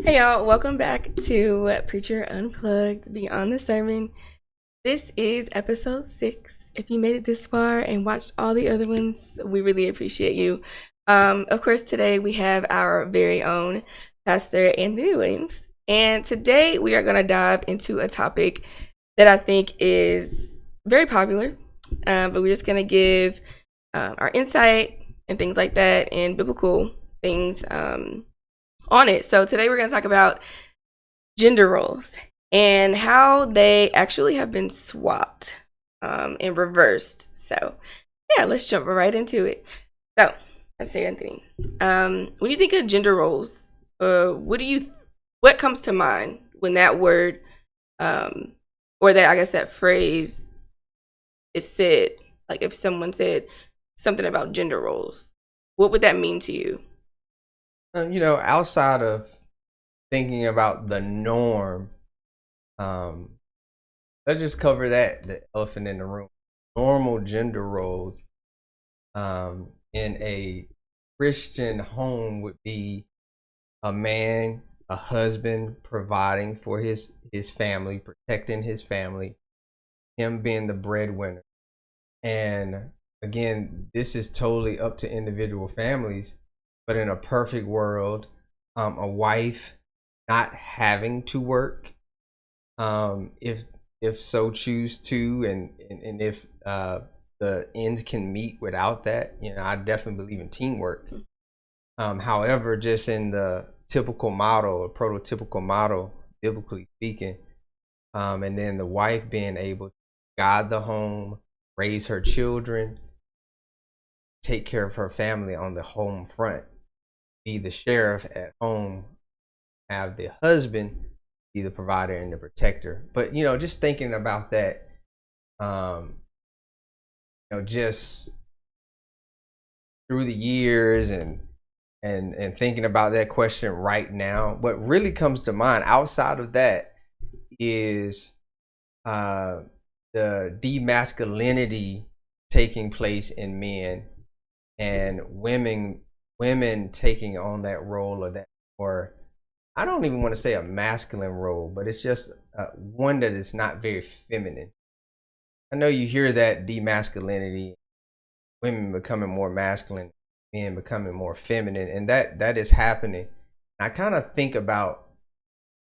Hey y'all, welcome back to Preacher Unplugged Beyond the Sermon. This is episode 6. If you made it this far and watched all the other ones, we really appreciate you. Of course, today we have our very own Pastor Anthony Williams. And today we are going to dive into a topic that I think is very popular, but we're just going to give our insight and things like that and biblical things on it. So today we're going to talk about gender roles and how they actually have been swapped and reversed. So yeah, let's jump right into it. So let's say Anthony, when you think of gender roles, what comes to mind when that word or that, I guess, that phrase is said? Like if someone said something about gender roles, what would that mean to you? Outside of thinking about the norm, um, let's just cover the elephant in the room. Normal gender roles in a Christian home would be a man, a husband providing for his family, protecting his family, him being the breadwinner. And again, this is totally up to individual families. But in a perfect world, a wife not having to work, if so choose to, and if the ends can meet without that, I definitely believe in teamwork. However, just in the typical model or prototypical model, biblically speaking, and then the wife being able to guide the home, raise her children, take care of her family on the home front, be the sheriff at home, have the husband be the provider and the protector. But just thinking about that, just through the years and thinking about that question right now, what really comes to mind outside of that is the demasculinity taking place in men and women taking on that role, or I don't even want to say a masculine role, but it's just one that is not very feminine. I know you hear that demasculinity, women becoming more masculine, men becoming more feminine, and that is happening. I kind of think about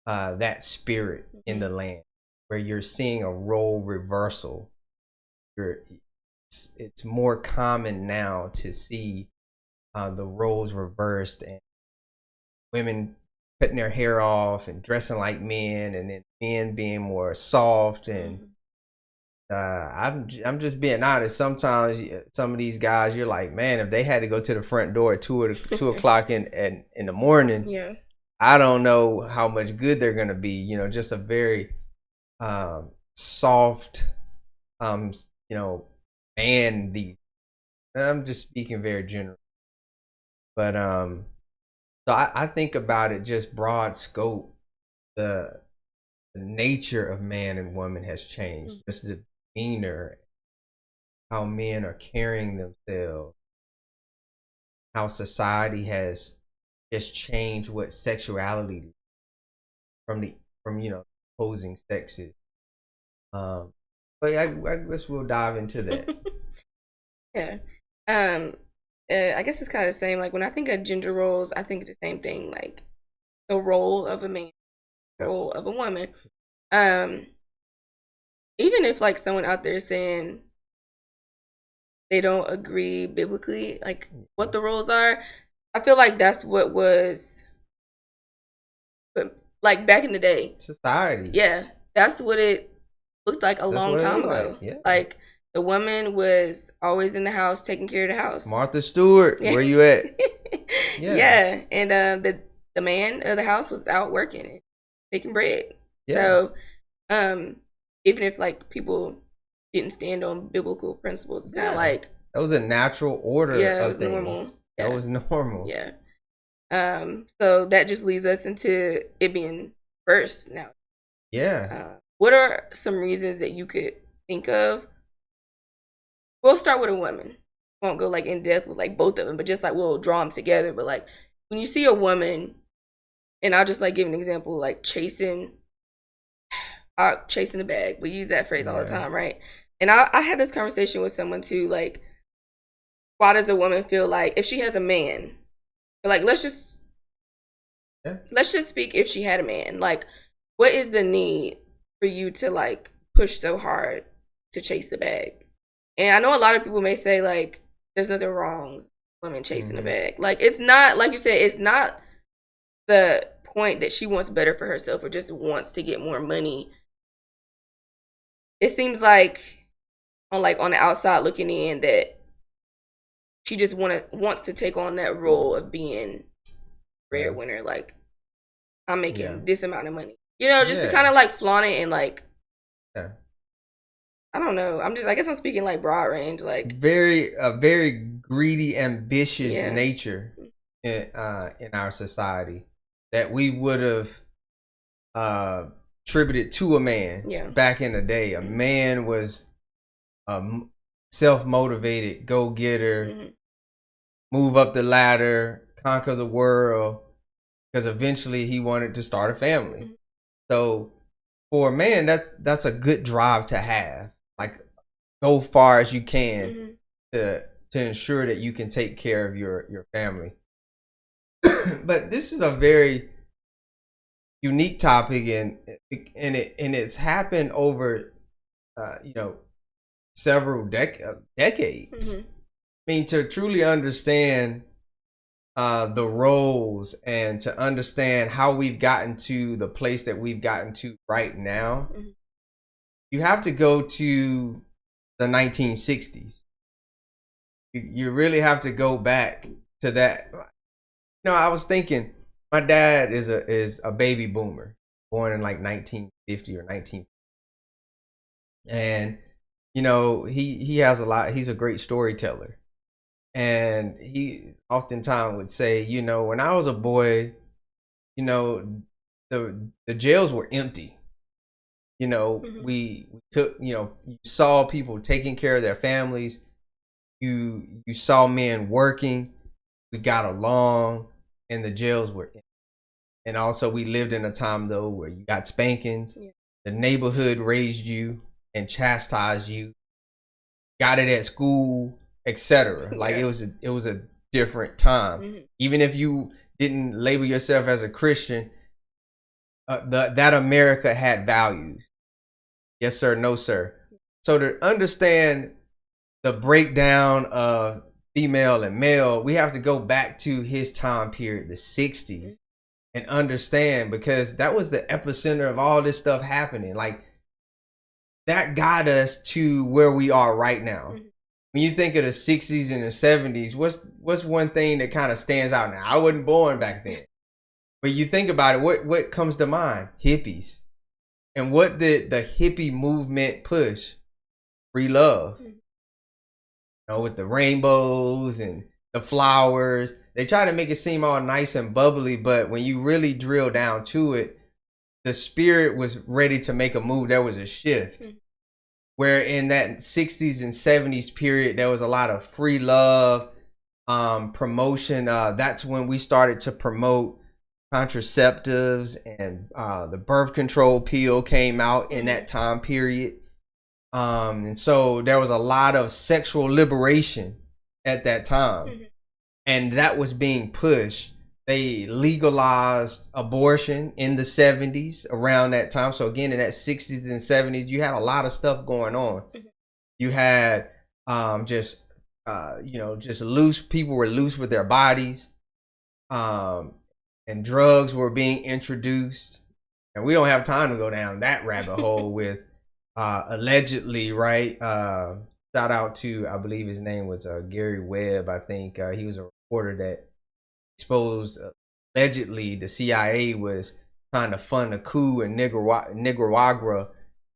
that spirit in the land, where you're seeing a role reversal. It's more common now to see the roles reversed, and women cutting their hair off and dressing like men, and then men being more soft. And I'm just being honest. Sometimes some of these guys, you're like, man, if they had to go to the front door at 2 o'clock in the morning, Yeah. I don't know how much good they're gonna be. Just a very soft, man. I'm just speaking very general, but so I think about it just broad scope. The nature of man and woman has changed. Just the demeanor, how men are carrying themselves, how society has just changed what sexuality from opposing sexes. But I guess we'll dive into that. Yeah. Um, I guess it's kind of the same. Like when I think of gender roles, I think of the same thing. Like the role of a man, role of a woman. Um, Even if like someone out there is saying they don't agree biblically, like what the roles are, I feel like that's what was, but like back in the day. Society. Yeah, that's what it looked like a That's long what it time looked like. ago. Yeah. Like the woman was always in the house taking care of the house. Martha Stewart, Yeah. where you at? Yeah. Yeah, and the man of the house was out working and making bread. Yeah. So, even if like people didn't stand on biblical principles, kind of like that was a natural order yeah, it of was things. normal. Yeah. That was normal. Yeah. So that just leads us into it being first now. Yeah. What are some reasons that you could think of? We'll start with a woman. Won't go like in depth with like both of them, but just like we'll draw them together. But like when you see a woman And I'll just like give an example, like chasing the bag. We use that phrase all the time, right? And I had this conversation with someone too, like, why does a woman feel like if she has a man, like let's just speak if she had a man, like what is the need for you to like push so hard to chase the bag? And I know a lot of people may say like there's nothing wrong with women chasing the bag. Like it's not, like you said, it's not the point that she wants better for herself or just wants to get more money. It seems like on the outside looking in that she just wants to take on that role of being breadwinner. Like I'm making this amount of money, just to kind of like flaunt it and like I don't know. I guess I'm speaking like broad range, like a very greedy, ambitious nature in our society that we would have attributed to a man back in the day. A man was a self-motivated go-getter, move up the ladder, conquer the world, because eventually he wanted to start a family. So for a man, that's a good drive to have. Like go far as you can to ensure that you can take care of your family. But this is a very unique topic, and it's happened over several decades. I mean, to truly understand the roles and to understand how we've gotten to the place that we've gotten to right now, you have to go to the 1960s. You really have to go back to that. I was thinking, my dad is a baby boomer, born in like 1950 or 1950. And he has a lot. He's a great storyteller, and he oftentimes would say, when I was a boy, the jails were empty. We took, you saw people taking care of their families. You saw men working. We got along, and the jails were empty. And also, we lived in a time though where you got spankings. The neighborhood raised you and chastised you. Got it at school, etc. Like it was a different time. Even if you didn't label yourself as a Christian, that America had values. Yes, sir. No, sir. So to understand the breakdown of female and male, we have to go back to his time period, the 60s, and understand, because that was the epicenter of all this stuff happening. Like that got us to where we are right now. When you think of the 60s and the 70s, what's one thing that kind of stands out now? I wasn't born back then. But you think about it, what comes to mind? Hippies. And what did the hippie movement push? Free love. With the rainbows and the flowers. They try to make it seem all nice and bubbly, but when you really drill down to it, the spirit was ready to make a move. There was a shift. Where in that 60s and 70s period, there was a lot of free love, promotion. That's when we started to promote contraceptives, and the birth control pill came out in that time period. And so there was a lot of sexual liberation at that time, and that was being pushed. They legalized abortion in the 70s around that time. So again, in that 60s and 70s, you had a lot of stuff going on. You had just loose, people were loose with their bodies, and drugs were being introduced. And we don't have time to go down that rabbit hole with allegedly, right? Shout out to, I believe his name was Gary Webb. I think he was a reporter that exposed allegedly the CIA was trying to fund a coup in Nicaragua,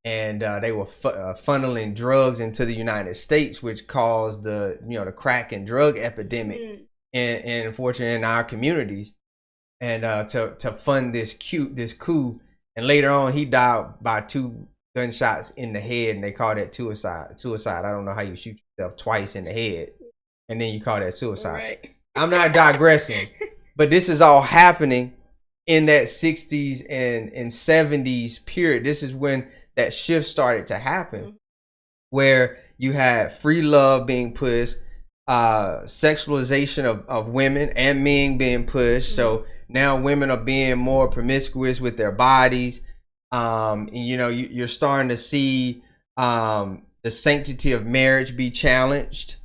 and they were funneling drugs into the United States, which caused the crack and drug epidemic and unfortunately in our communities, and to fund this coup. And later on, he died by 2 gunshots in the head, and they call that suicide. I don't know how you shoot yourself twice in the head and then you call that suicide. Right. I'm not digressing, but this is all happening in that 60s and 70s period. This is when that shift started to happen, where you had free love being pushed, sexualization of women and men being pushed. So now women are being more promiscuous with their bodies. You're starting to see the sanctity of marriage be challenged.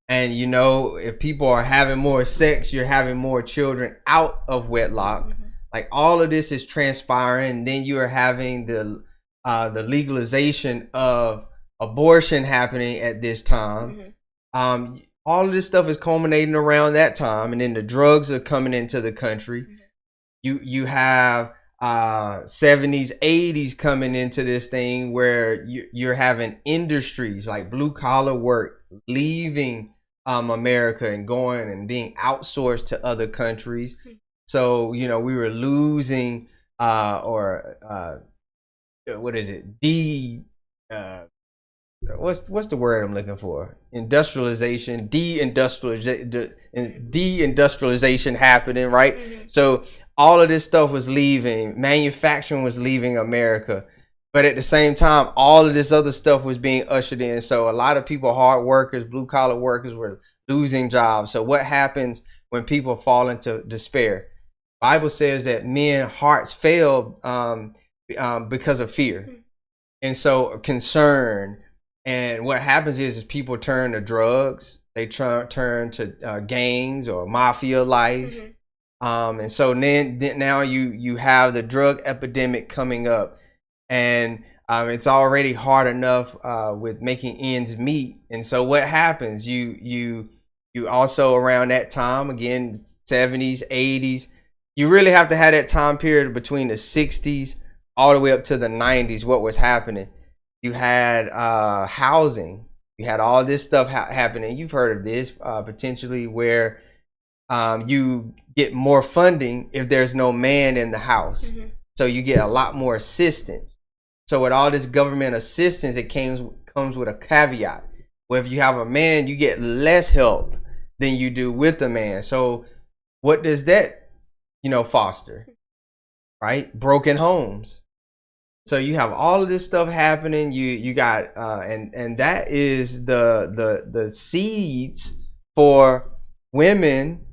And, if people are having more sex, you're having more children out of wedlock. Like all of this is transpiring. Then you are having the legalization of abortion happening at this time. All of this stuff is culminating around that time, and then the drugs are coming into the country. You have 70s, 80s coming into this thing where you're having industries like blue collar work leaving America and going and being outsourced to other countries. So we were losing what is it? What's the word I'm looking for? Industrialization, deindustrialization happening, right? So all of this stuff was leaving. Manufacturing was leaving America. But at the same time, all of this other stuff was being ushered in. So a lot of people, hard workers, blue collar workers, were losing jobs. So what happens when people fall into despair? Bible says that men's hearts fail because of fear. And so concern. And what happens is people turn to drugs. They turn to gangs or mafia life. And so then now you have the drug epidemic coming up. And it's already hard enough with making ends meet. And so what happens? You also around that time, again, 70s, 80s, you really have to have that time period between the 60s all the way up to the 90s. What was happening? You had housing. You had all this stuff happening. You've heard of this potentially, where you get more funding if there's no man in the house. So you get a lot more assistance. So with all this government assistance, it comes with a caveat. Where if you have a man, you get less help than you do with a man. So what does that, foster? Right? Broken homes. So you have all of this stuff happening. You got and that is the seeds for women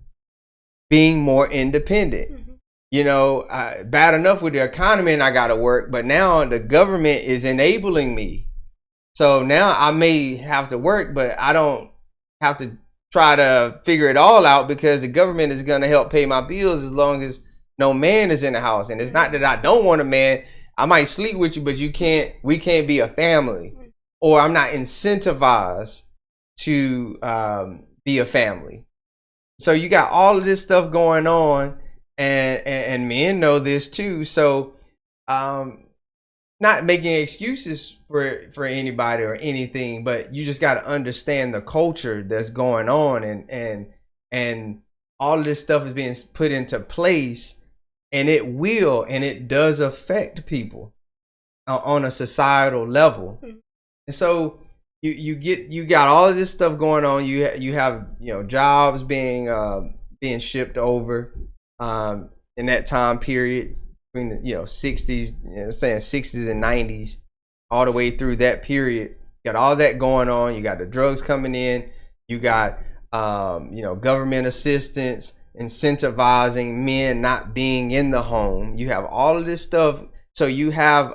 being more independent. Bad enough with the economy and I got to work, but now the government is enabling me. So now I may have to work, but I don't have to try to figure it all out because the government is going to help pay my bills as long as no man is in the house. And it's not that I don't want a man. I might sleep with you, but we can't be a family, or I'm not incentivized to be a family. So you got all of this stuff going on, and men know this too. So, not making excuses for anybody or anything, but you just got to understand the culture that's going on, and all of this stuff is being put into place. And it does affect people on a societal level. And so you got all of this stuff going on. You have jobs being shipped over in that time period between the 60s, saying 60s and 90s, all the way through that period. You got all that going on. You got the drugs coming in. You got government assistance incentivizing men not being in the home. You have all of this stuff. So you have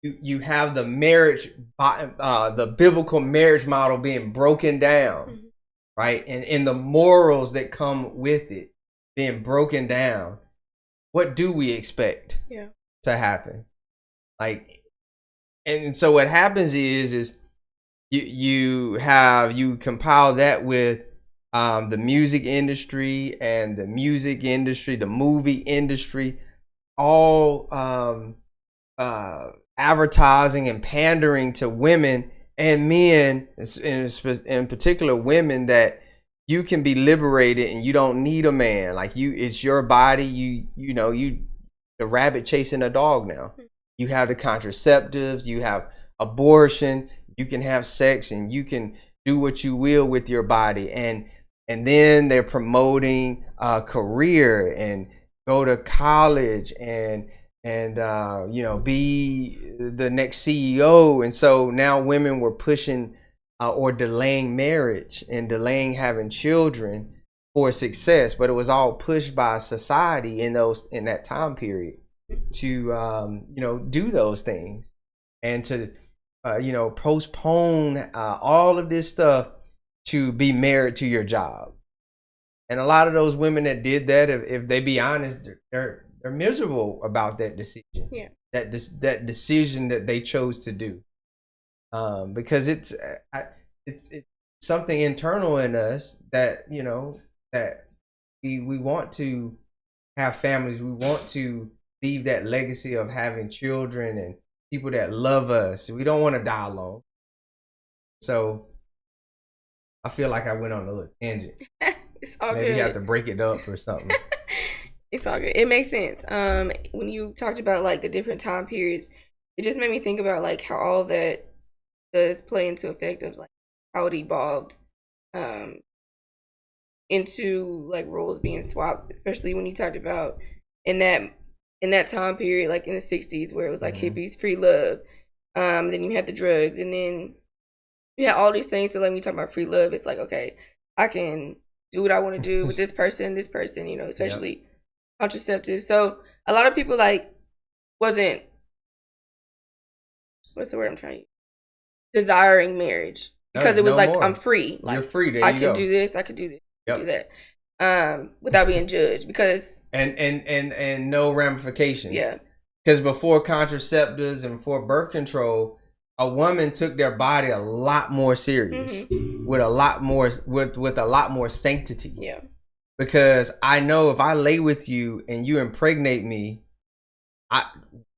you have the marriage, the biblical marriage model being broken down, right? And the morals that come with it being broken down. What do we expect to happen? And so what happens is you compile that with the music industry and the movie industry, all advertising and pandering to women and men, in particular women, that you can be liberated and you don't need a man. It's your body. The rabbit chasing a dog now. You have the contraceptives, you have abortion, you can have sex, and you can do what you will with your body. And then they're promoting a career go to college and be the next CEO. And so now women were pushing or delaying marriage and delaying having children for success, but it was all pushed by society in that time period to do those things and to postpone all of this stuff to be married to your job. And a lot of those women that did that, if they be honest, they're miserable about that decision. Yeah. That decision that they chose to do, because it's something internal in us that that we want to have families. We want to leave that legacy of having children and people that love us. We don't want to die alone. So I feel like I went on a little tangent. It's all Maybe good. you have to break it up or something. It's all good. It makes sense. When you talked about like the different time periods, it just made me think about like how all that does play into effect of like how it evolved into like roles being swapped, especially when you talked about in that time period, like in the 60s where it was like hippies, free love. Then you had the drugs, and then you had all these things. So like when you talk about free love, it's like, okay, I can do what I want to do with this person, especially contraceptive. So a lot of people like wasn't, what's the word I'm trying to use? Desiring marriage because it was like more. I'm free. Like, you're free. There I you can go. do this. I could do this. Do that. Without being judged, because and no ramifications. Yeah. Because before contraceptives and before birth control, a woman took their body a lot more serious, with a lot more sanctity. Yeah. Because I know if I lay with you and you impregnate me,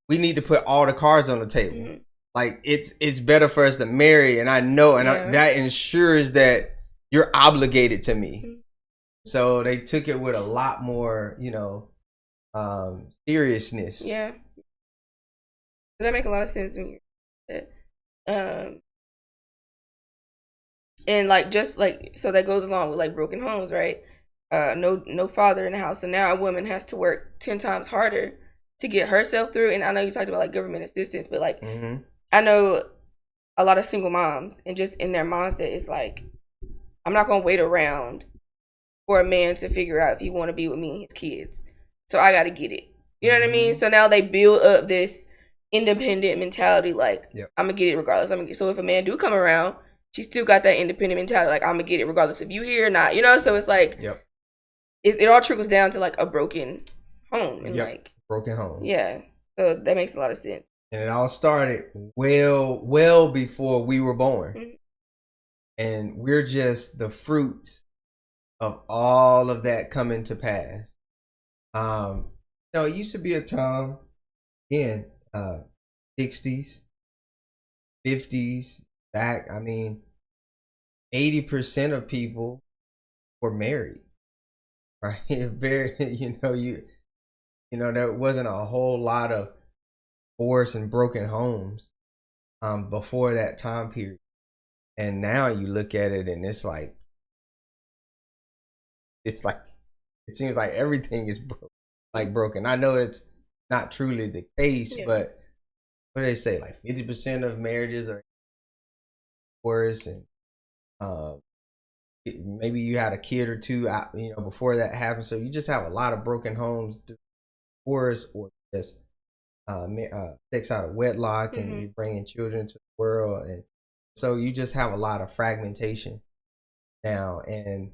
we need to put all the cards on the table. Like it's better for us to marry, and I know, and that ensures that you're obligated to me. So they took it with a lot more, seriousness. Yeah. That make a lot of sense when you and like just like, so that goes along with like broken homes, right? No father in the house, so now a woman has to work 10 times harder to get herself through. And I know you talked about like government assistance, but like I know a lot of single moms, and just in their mindset it's like, I'm not gonna wait around for a man to figure out if he want to be with me and his kids, so I gotta get it. You know what I mean? So now they build up this independent mentality, like I'm gonna get it regardless. So if a man do come around, she still got that independent mentality, like I'm gonna get it regardless if you here or not. So it's like it all trickles down to like a broken home and like broken homes. Yeah, so that makes a lot of sense. And it all started well before we were born, and we're just the fruits of all of that coming to pass. It used to be a time, again, 60s, 50s, back. I mean, 80% of people were married, right? Very, there wasn't a whole lot of divorce and broken homes before that time period. And now you look at it and it's like it seems like everything is broken. I know it's not truly the case, but what do they say? Like 50% of marriages are divorce, and maybe you had a kid or two before that happened. So you just have a lot of broken homes, divorce, or just sex out of wedlock, and you're bringing children to the world, and so you just have a lot of fragmentation now, and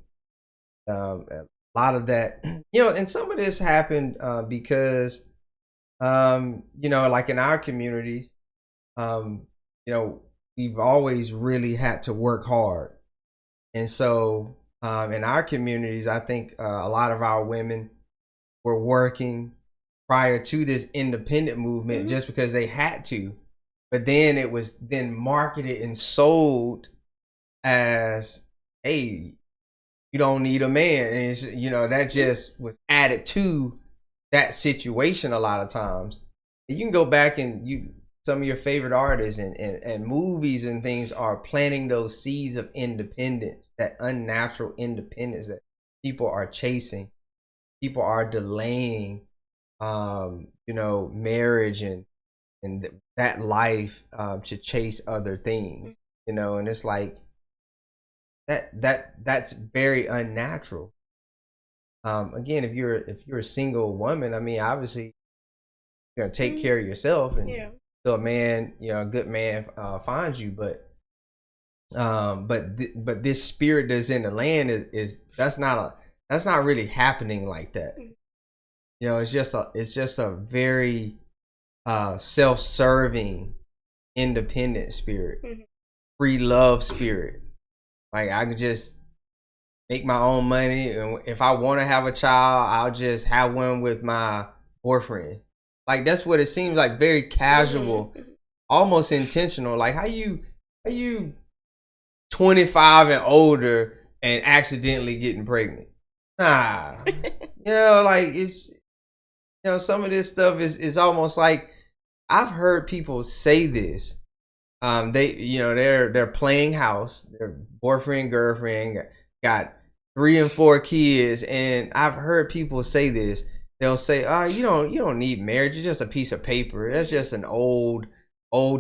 a lot of that, and some of this happened because, like in our communities, we've always really had to work hard, and so in our communities, I think a lot of our women were working prior to this independent movement just because they had to, but then it was then marketed and sold as, hey, you don't need a man, and it's, that just was added to that situation a lot of times. You can go back and some of your favorite artists and movies and things are planting those seeds of independence, that unnatural independence that people are chasing. people are delaying, marriage and that life to chase other things, and it's like that's very unnatural. Again, if you're a single woman, I mean, obviously you're gonna take care of yourself, and so a man, a good man finds you, but this spirit that's in the land is that's not really happening like that. It's just a very self-serving, independent spirit, free love spirit. Like, I could just make my own money, and if I want to have a child, I'll just have one with my boyfriend. Like, that's what it seems like, very casual, almost intentional. Like, how you 25 and older and accidentally getting pregnant? Nah. Like, it's some of this stuff is almost like, I've heard people say this. They're playing house, their boyfriend, girlfriend got 3 and 4 kids, and I've heard people say this. They'll say, you don't need marriage, it's just a piece of paper. That's just an old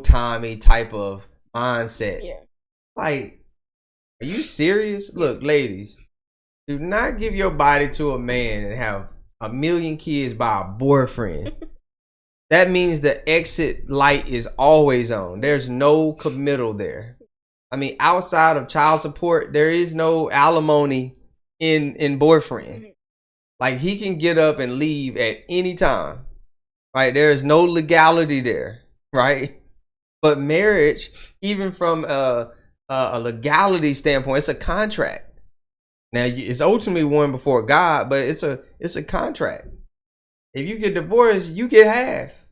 timey type of mindset. Yeah. Like, are you serious? Look, ladies, do not give your body to a man and have 1 million kids by a boyfriend. That means the exit light is always on. There's no committal there. I mean, outside of child support, there is no alimony in boyfriend. Like, he can get up and leave at any time, right? There is no legality there, right? But marriage, even from a legality standpoint, it's a contract. Now, it's ultimately one before God, but it's a contract. If you get divorced, you get half,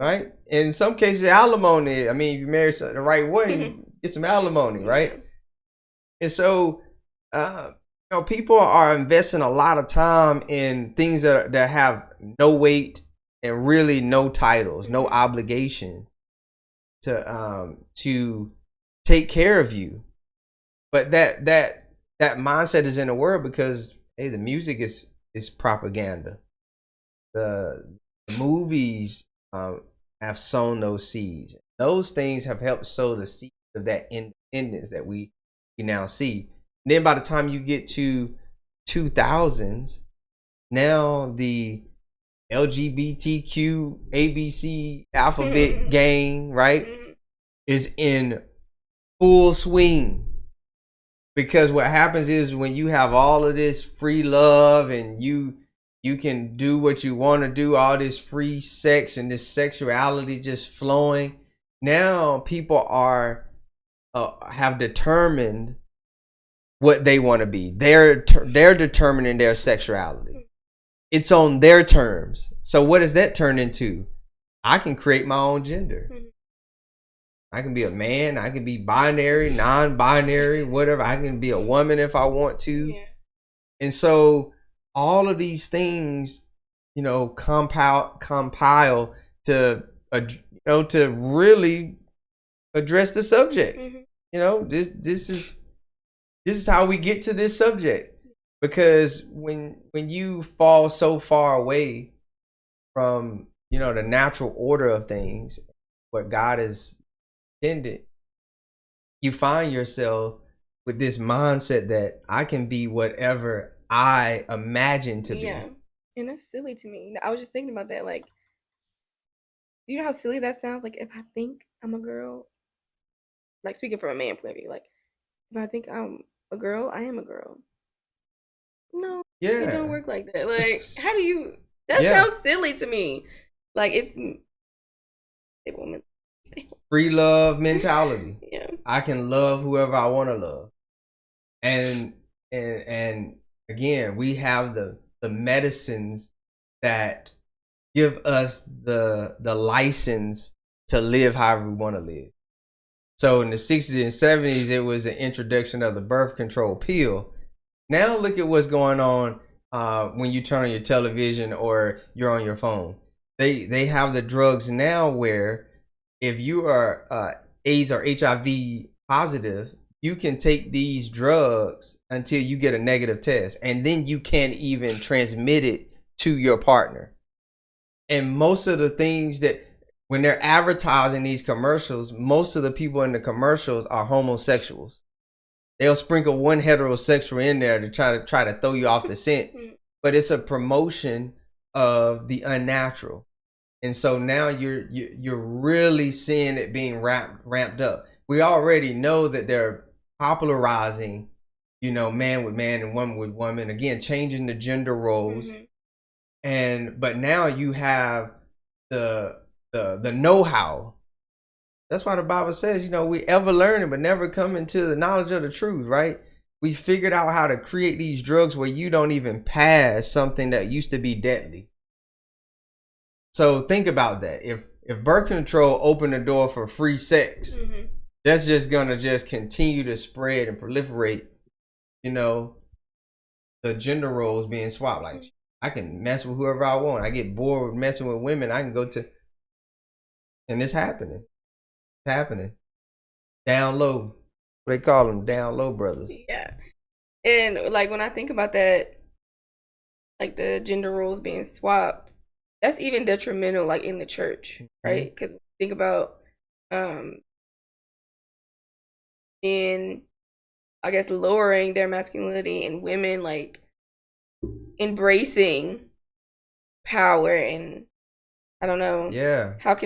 right? In some cases, alimony. I mean, if you marry the right way, you get some alimony, right? And so, people are investing a lot of time in things that have no weight and really no titles, no obligations to take care of you. But that mindset is in the world because, hey, the music is propaganda. The movies have sown those seeds. Those things have helped sow the seeds of that independence that we now see. And then by the time you get to 2000s, now the LGBTQ ABC alphabet gang, right, is in full swing. Because what happens is, when you have all of this free love and you can do what you want to do, all this free sex and this sexuality just flowing, now people are have determined what they want to be. They're determining their sexuality. It's on their terms. So what does that turn into? I can create my own gender. I can be a man, I can be binary, non-binary, whatever. I can be a woman if I want to. Yeah. And so all of these things, compile to to really address the subject. This is how we get to this subject, because when you fall so far away from the natural order of things, what God has intended, you find yourself with this mindset that I can be whatever I imagine to be. Yeah, and that's silly to me. I was just thinking about that. Like, you know how silly that sounds? Like, if I think I'm a girl, like, speaking from a man point of view, like, if I think I'm a girl, I am a girl. No, it don't work like that. Like, how do you? That sounds silly to me. Like, it's a woman. Free love mentality. Yeah, I can love whoever I want to love, and again, we have the medicines that give us the license to live however we want to live. So in the 60s and 70s, it was the introduction of the birth control pill. Now look at what's going on when you turn on your television or you're on your phone. They have the drugs now where if you are AIDS or HIV positive, you can take these drugs until you get a negative test, and then you can't even transmit it to your partner. And most of the things that when they're advertising these commercials, most of the people in the commercials are homosexuals. They'll sprinkle one heterosexual in there to try to throw you off the scent, but it's a promotion of the unnatural. And so now you're really seeing it being ramped up. We already know that they're popularizing, man with man and woman with woman, again changing the gender roles. But now you have the know-how. That's why the Bible says, we ever learning but never come into the knowledge of the truth, right? We figured out how to create these drugs where you don't even pass something that used to be deadly. So think about that. If birth control opened the door for free sex, that's just gonna just continue to spread and proliferate, the gender roles being swapped. Like, I can mess with whoever I want. I get bored with messing with women, I can go to, and it's happening. It's happening. Down low. They call them down low brothers. Yeah. And like when I think about that, like the gender roles being swapped, that's even detrimental, like in the church, right? Because think about men, I guess, lowering their masculinity, and women like embracing power, and I don't know. Yeah. How do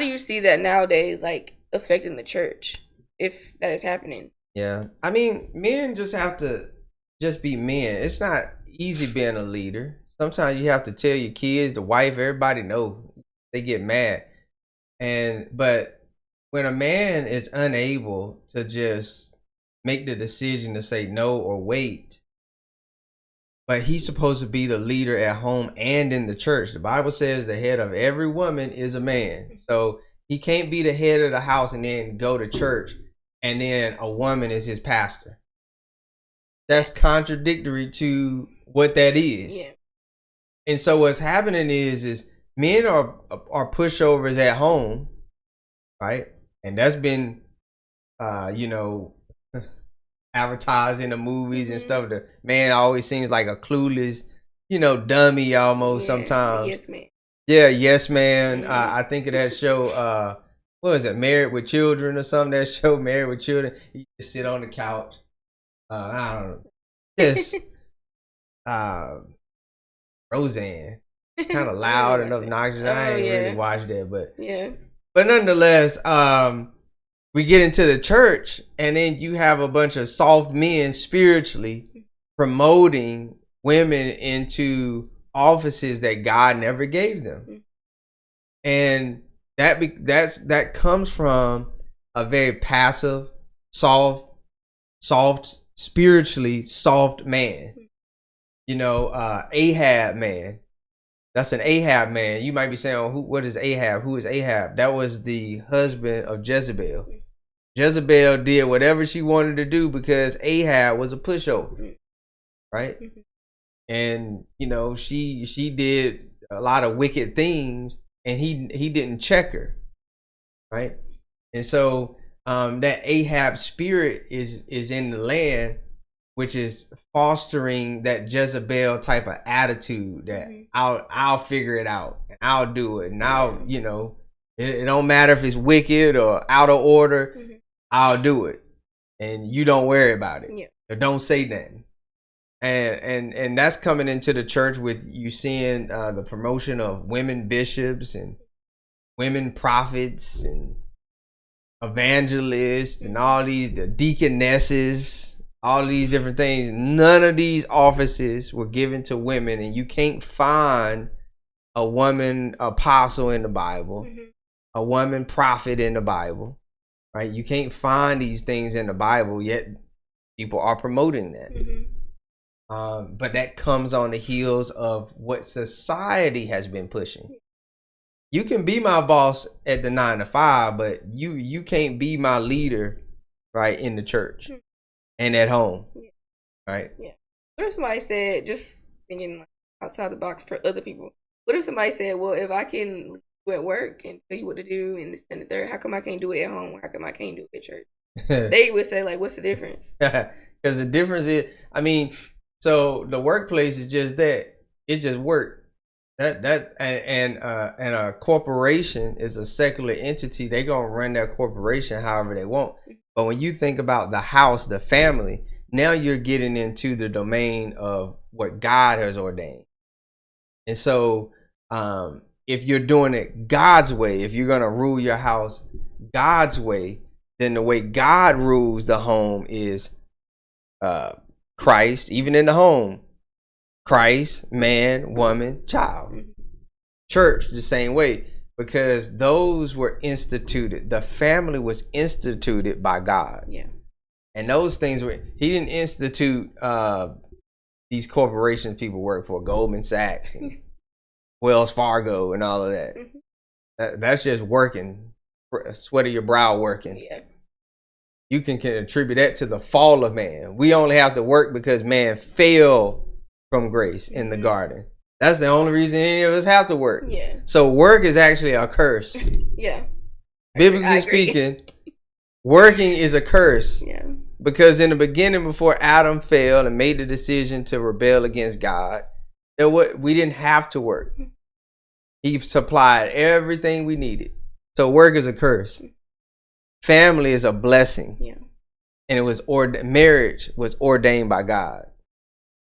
you see that nowadays, like affecting the church, if that is happening? Yeah. I mean, men just have to just be men. It's not easy being a leader. Sometimes you have to tell your kids, the wife, everybody know. They get mad. But when a man is unable to just make the decision to say no or wait, but he's supposed to be the leader at home and in the church. The Bible says the head of every woman is a man. So he can't be the head of the house and then go to church and then a woman is his pastor. That's contradictory to what that is. Yeah. And so what's happening is men are pushovers at home, right? And that's been, advertised in the movies and stuff. The man always seems like a clueless, dummy almost sometimes. Yes, man. Yeah, yes, man. I think of that show. What was it? Married with Children or something? That show, Married with Children. He just sit on the couch. I don't know. Just Roseanne, kind of loud and obnoxious. I ain't really watched that, but nonetheless, we get into the church, and then you have a bunch of soft men spiritually promoting women into offices that God never gave them, and that comes from a very passive, soft, spiritually soft man. Ahab man. That's an Ahab man. You might be saying, what is Ahab? Who is Ahab? That was the husband of Jezebel. Jezebel did whatever she wanted to do because Ahab was a pushover, right? And she did a lot of wicked things, and he didn't check her, right? And so that Ahab spirit is in the land, which is fostering that Jezebel type of attitude that I'll figure it out and I'll do it, and it don't matter if it's wicked or out of order, I'll do it, and you don't worry about it, or don't say nothing. And that's coming into the church with you seeing the promotion of women bishops and women prophets and evangelists and all the deaconesses. All these different things. None of these offices were given to women, and you can't find a woman apostle in the Bible, a woman prophet in the Bible, right? You can't find these things in the Bible, yet people are promoting that. But that comes on the heels of what society has been pushing. You can be my boss at the 9 to 5, but you can't be my leader, right, in the church. And at home, right? Yeah. What if somebody said, just thinking outside the box for other people, what if somebody said, well, if I can do at work and tell you what to do and this and the third, how come I can't do it at home? How come I can't do it at church? They would say, like, what's the difference? Because the difference is, I mean, so the workplace is just that. It's just work. And a corporation is a secular entity. They gonna run their corporation however they want. But when you think about the house, the family, now you're getting into the domain of what God has ordained. And so, if you're doing it God's way, if you're gonna rule your house God's way, then the way God rules the home is Christ, even in the home. Christ, man, woman, child. Church, the same way, because those were instituted. The family was instituted by God. Yeah. And those things were, he didn't institute these corporations people work for, Goldman Sachs and Wells Fargo and all of that. That's just working, sweat of your brow working. Yeah. You can attribute that to the fall of man. We only have to work because man fell from grace in the garden. That's the only reason any of us have to work. Yeah. So work is actually a curse. Yeah. Biblically speaking, working is a curse. Yeah. Because in the beginning, before Adam fell and made the decision to rebel against God, we didn't have to work. He supplied everything we needed. So work is a curse. Family is a blessing. Yeah. And it was marriage was ordained by God.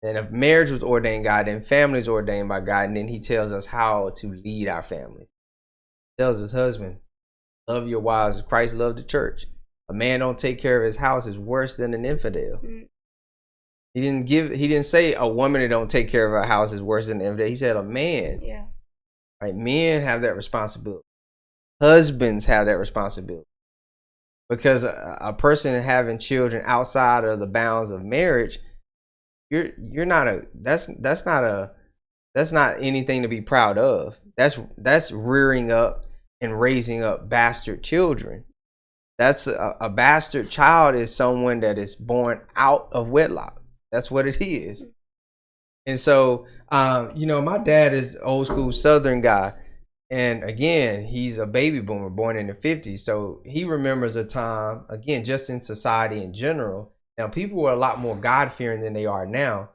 And if marriage was ordained by God, then family is ordained by God. And then he tells us how to lead our family. He tells his husband, love your wives as Christ loved the church. A man don't take care of his house is worse than an infidel. He didn't say a woman that don't take care of her house is worse than an infidel. He said a man. Yeah. Right? Men have that responsibility. Husbands have that responsibility. Because a person having children outside of the bounds of marriage, that's not anything to be proud of. That's rearing up and raising up bastard children. That's a bastard child is someone that is born out of wedlock. That's what it is. And so, my dad is old school Southern guy. And again, he's a baby boomer born in the 50s. So he remembers a time, again, just in society in general. Now, people were a lot more God-fearing than they are now.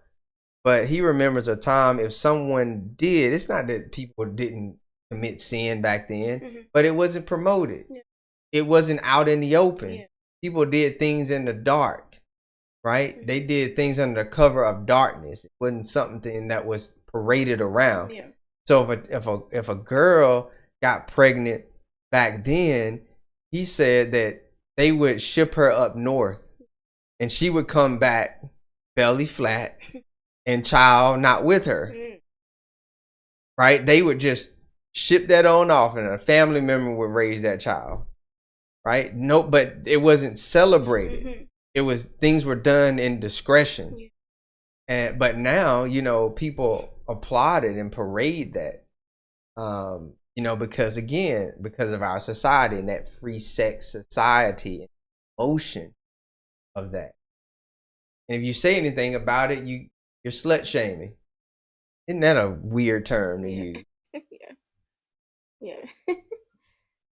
But he remembers a time if someone did, it's not that people didn't commit sin back then, but it wasn't promoted. Yeah. It wasn't out in the open. Yeah. People did things in the dark, right? They did things under the cover of darkness. It wasn't something that was paraded around. Yeah. So if a girl got pregnant back then, he said that they would ship her up north and she would come back belly flat and child not with her. Right? They would just ship that on off and a family member would raise that child. Right? No, but it wasn't celebrated. It was things were done in discretion. But now, people applaud it and parade that, because of our society and that free sex society and emotion of that. And if you say anything about it, you're slut shaming. Isn't that a weird term to use? Yeah.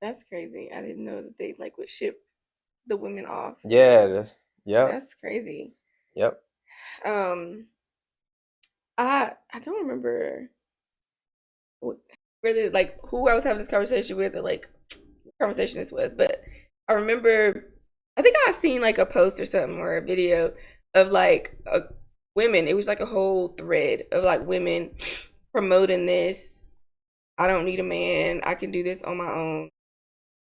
That's crazy. I didn't know that they would ship the women off. Yeah. That's crazy. Yep. I don't remember really who I was having this conversation with or what conversation this was, but I remember I think I seen a post or something or a video of women. It was a whole thread of women promoting this. I don't need a man. I can do this on my own.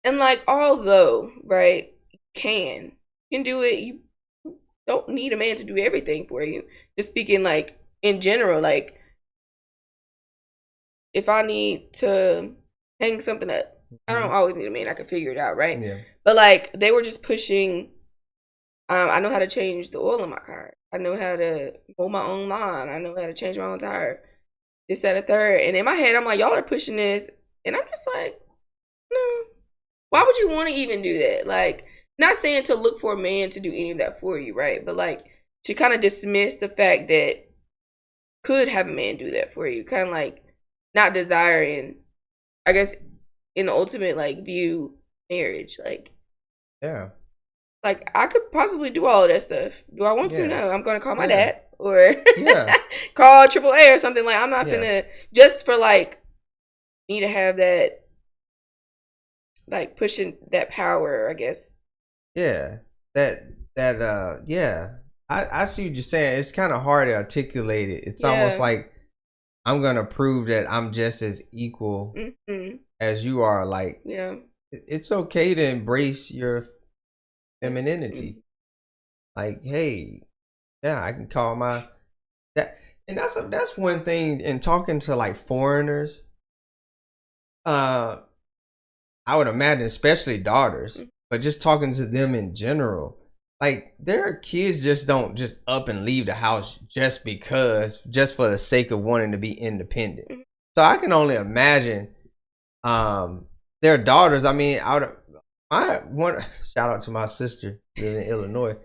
And although, right, you can do it, you don't need a man to do everything for you. Just speaking in general, if I need to hang something up, I don't always need a man. I can figure it out, right? Yeah. But they were just pushing. I know how to change the oil in my car. I know how to mow my own lawn. I know how to change my own tire. This, that, and third. And in my head, I'm like, y'all are pushing this, and I'm just like, no. Why would you want to even do that? Not saying to look for a man to do any of that for you, right? But to kind of dismiss the fact that could have a man do that for you, kind of not desiring, I guess, in the ultimate view marriage, yeah, Like, I could possibly do all of that stuff. Do I want to? Yeah. No. I'm going to call my Yeah. dad or Yeah. call AAA or something. Like, I'm not Yeah. finna, just for like me to have that, like, pushing that power, I guess. Yeah. Yeah. I see what you're saying. It's kind of hard to articulate it. It's almost Yeah. like I'm gonna prove that I'm just as equal as you are. Like, Yeah. it's okay to embrace your femininity. Like, hey, yeah, I can call my that, and that's one thing in talking to like foreigners. I would imagine, especially daughters, but just talking to them in general, like their kids just don't just up and leave the house just because, just for the sake of wanting to be independent. So I can only imagine their daughters. I mean, I want shout out to my sister living in Illinois.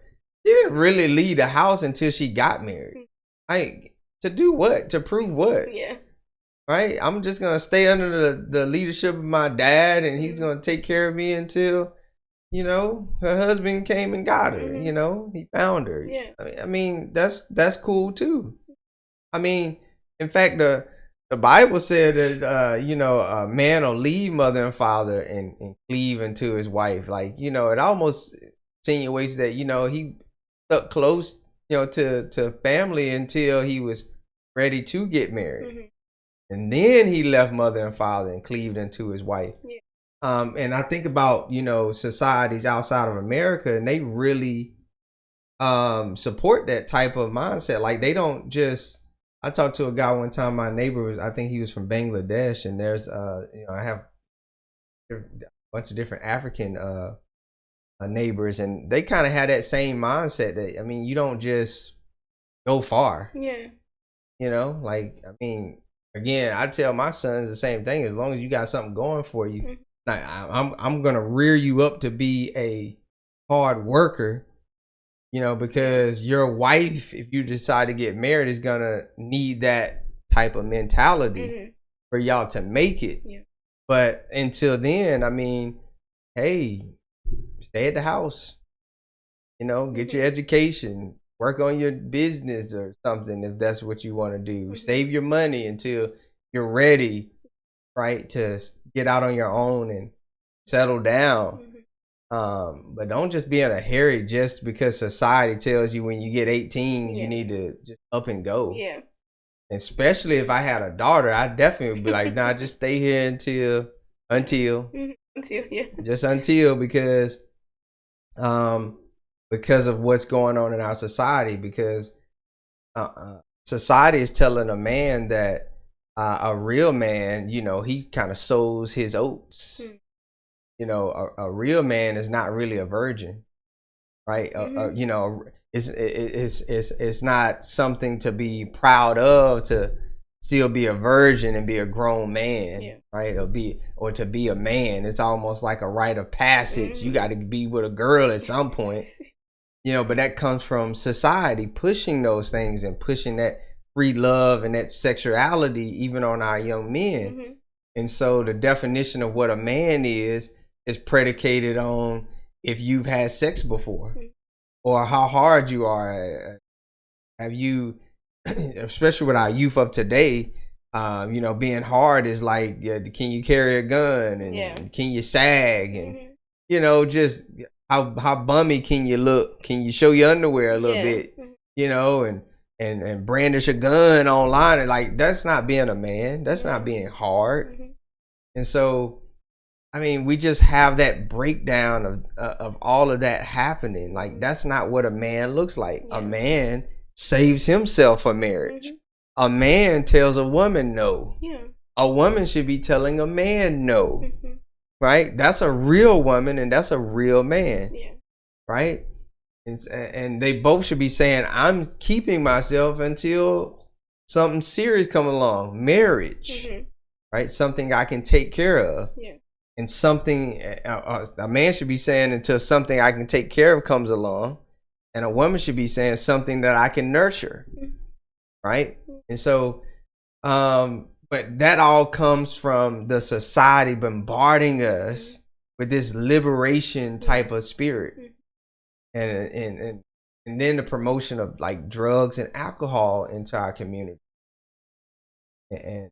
She didn't really leave the house until she got married. Like, to do what? To prove what? Yeah. Right? I'm just gonna stay under the leadership of my dad, and he's gonna take care of me until, you know, her husband came and got her. You know, he found her. Yeah. I mean, that's cool too. I mean, in fact, the Bible said that you know, a man will leave mother and father and cleave into his wife. Like, you know, it almost insinuates that, you know, he stuck close, you know, to family until he was ready to get married. And then he left mother and father and cleaved into his wife. Yeah. And I think about, you know, societies outside of America, and they really support that type of mindset. Like, they don't just, I talked to a guy one time, my neighbor was, I think he was from Bangladesh, and there's you know, I have a bunch of different African neighbors, and they kind of had that same mindset that, I mean, you don't just go far. Yeah. You know, like, I mean, again, I tell my sons the same thing. As long as you got something going for you, like, I'm gonna rear you up to be a hard worker. You know, because your wife, if you decide to get married, is gonna need that type of mentality for y'all to make it. Yeah. But until then, I mean, hey, stay at the house. You know, get your education, work on your business or something if that's what you want to do. Save your money until you're ready, right, to get out on your own and settle down. But don't just be in a hurry just because society tells you when you get 18 you need to just up and go. Yeah. Especially if I had a daughter, I definitely would be like, nah, just stay here until Yeah. just until, because of what's going on in our society. Because society is telling a man that a real man, you know, he kind of sows his oats. You know, a real man is not really a virgin, right? You know, it's not something to be proud of to still be a virgin and be a grown man, right? Or to be a man. It's almost like a rite of passage. You got to be with a girl at some point, you know. But that comes from society pushing those things and pushing that free love and that sexuality even on our young men. And so the definition of what a man is predicated on if you've had sex before or how hard you are. Have you, especially with our youth of today, you know, being hard is like, can you carry a gun, and can you sag, and you know, just how bummy can you look? Can you show your underwear a little bit, you know, and brandish a gun online? And like, that's not being a man. That's not being hard. And so, I mean, we just have that breakdown of all of that happening. Like, that's not what a man looks like. A man saves himself for marriage. A man tells a woman no. A woman should be telling a man no. Right? That's a real woman and that's a real man. Right? And they both should be saying, I'm keeping myself until something serious come along. Marriage. Right? Something I can take care of. And something a man should be saying until something I can take care of comes along, and a woman should be saying something that I can nurture, right? And so, but that all comes from the society bombarding us with this liberation type of spirit, and then the promotion of like drugs and alcohol into our community. And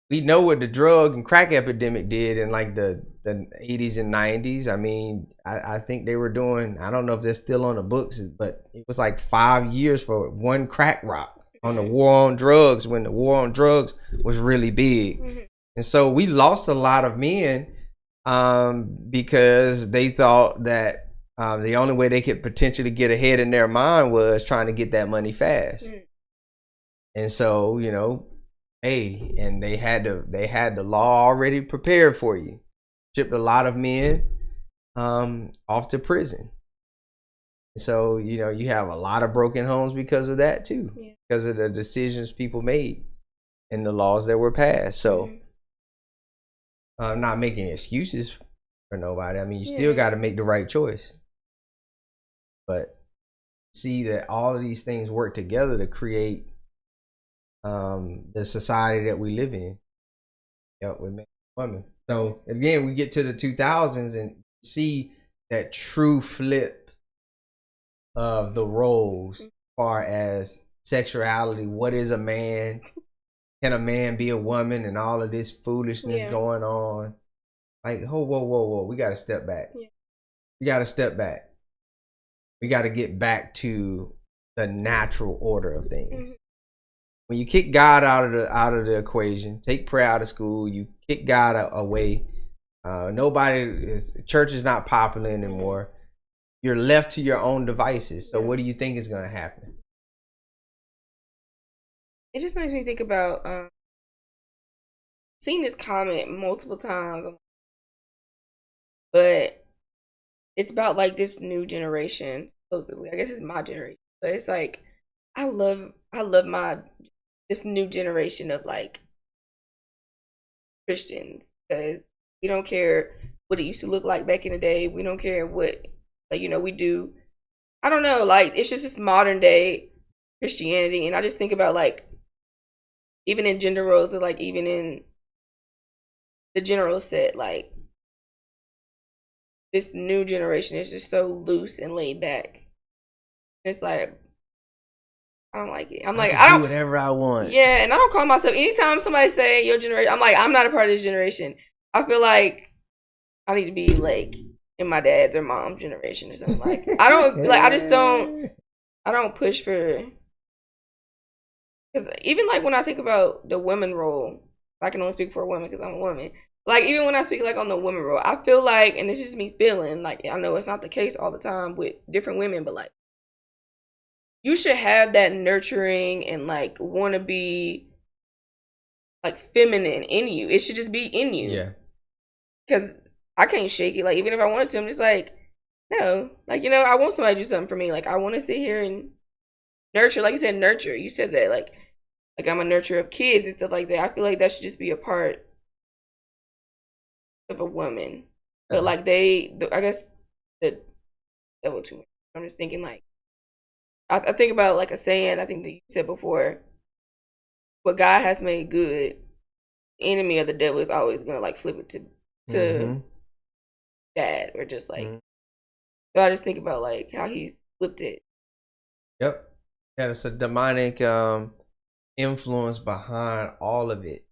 we know what the drug and crack epidemic did in like the 80s and 90s. I mean, I think they were doing, I don't know if they're still on the books, but it was like 5 years for one crack rock on the war on drugs, when the war on drugs was really big. And so we lost a lot of men because they thought that the only way they could potentially get ahead in their mind was trying to get that money fast. And so, you know, hey, and they had the law already prepared for you. Shipped a lot of men off to prison. So, you know, you have a lot of broken homes because of that too, because of the decisions people made and the laws that were passed. So I'm not making excuses for nobody. I mean, you still got to make the right choice. But see that all of these things work together to create the society that we live in. With men and women. So again, we get to the 2000s and see that true flip of the roles as far as sexuality. What is a man? Can a man be a woman? And all of this foolishness going on. Like, whoa. We got to step back. We got to step back. We got to get back to the natural order of things. When you kick God out of the equation, take prayer out of school, you kick God away. Church is not popular anymore. You're left to your own devices. So what do you think is going to happen? It just makes me think about seeing this comment multiple times, but it's about like this new generation. Supposedly, I guess it's my generation, but it's like I love this new generation of like Christians, because we don't care what it used to look like back in the day. We don't care what, like, you know, we do. I don't know, like, it's just this modern day Christianity. And I just think about like, even in gender roles, or like even in the general set, like this new generation is just so loose and laid back. It's like, I don't like it. I'm like, I don't do whatever I want. Yeah, and I don't call myself. Anytime somebody say your generation, I'm like, I'm not a part of this generation. I feel like I need to be like in my dad's or mom's generation or something. Like, I don't like. I don't push for. Because even like when I think about the women role, I can only speak for a woman because I'm a woman. Like, even when I speak like on the women role, I feel like, and it's just me feeling like, I know it's not the case all the time with different women, but like, you should have that nurturing and like want to be like feminine in you. It should just be in you. Yeah. Because I can't shake it. Like, even if I wanted to, I'm just like, no. Like, you know, I want somebody to do something for me. Like, I want to sit here and nurture. Like you said, nurture. You said that. Like I'm a nurturer of kids and stuff like that. I feel like that should just be a part of a woman. But like I guess the devil too much. I'm just thinking like, I think about like a saying I think that you said before, what God has made good, the enemy of the devil is always gonna like flip it to bad, or just like so I just think about like how he's flipped it. Yep. Yeah, it's a demonic influence behind all of it.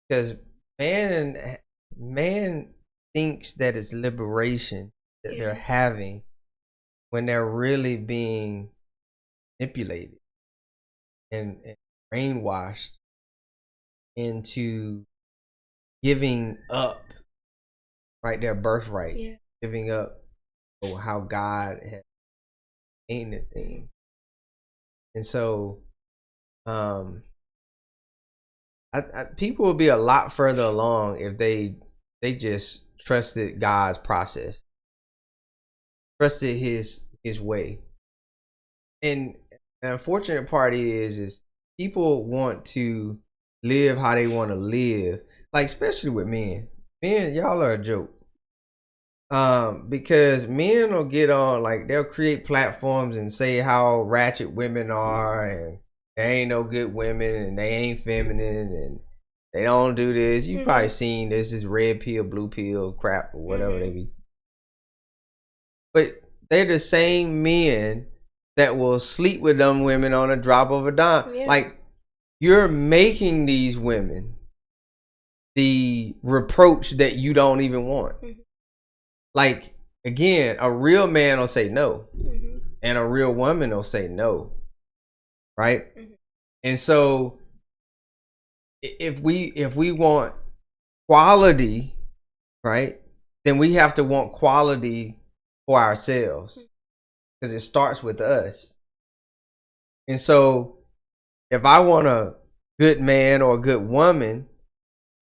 Because man thinks that it's liberation that they're having when they're really being manipulated and brainwashed into giving up their birthright, giving up how God has made the thing. And so people would be a lot further along if they just trusted God's process, trusted his way. And the unfortunate part is people want to live how they want to live, like especially with men. Men, y'all are a joke. Because men will get on, like they'll create platforms and say how ratchet women are, and there ain't no good women, and they ain't feminine, and they don't do this. You've probably seen this is red pill, blue pill crap, or whatever they be but they're the same men that will sleep with them women on a drop of a dime. Yeah. Like, you're making these women the reproach that you don't even want. Mm-hmm. Like, again, a real man will say no, mm-hmm. and a real woman will say no, right? Mm-hmm. And so if we want quality, right, then we have to want quality for ourselves, because it starts with us. And so if I want a good man or a good woman,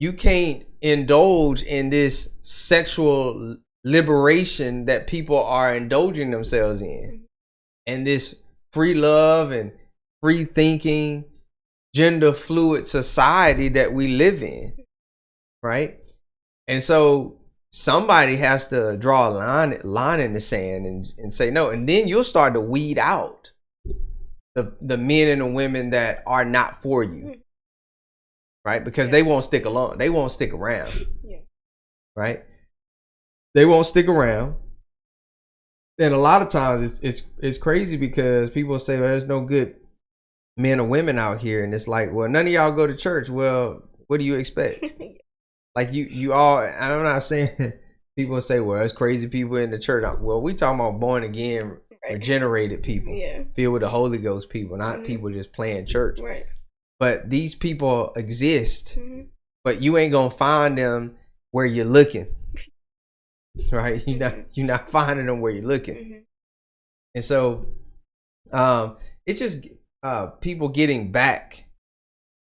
you can't indulge in this sexual liberation that people are indulging themselves in, and this free love and free thinking, gender fluid society that we live in, right? And so somebody has to draw a line in the sand and say no, and then you'll start to weed out the men and the women that are not for you, right? Because they won't stick along, they won't stick around, right? They won't stick around. And a lot of times it's crazy, because people say, well, there's no good men or women out here, and it's like, well, none of y'all go to church. Well, what do you expect? Like, you all, and I'm not saying people say, well, there's crazy people in the church. Well, we talking about born again, regenerated people, filled with the Holy Ghost people, not people just playing church. Right. But these people exist, but you ain't gonna find them where you're looking, right? You're not finding them where you're looking. And so it's just people getting back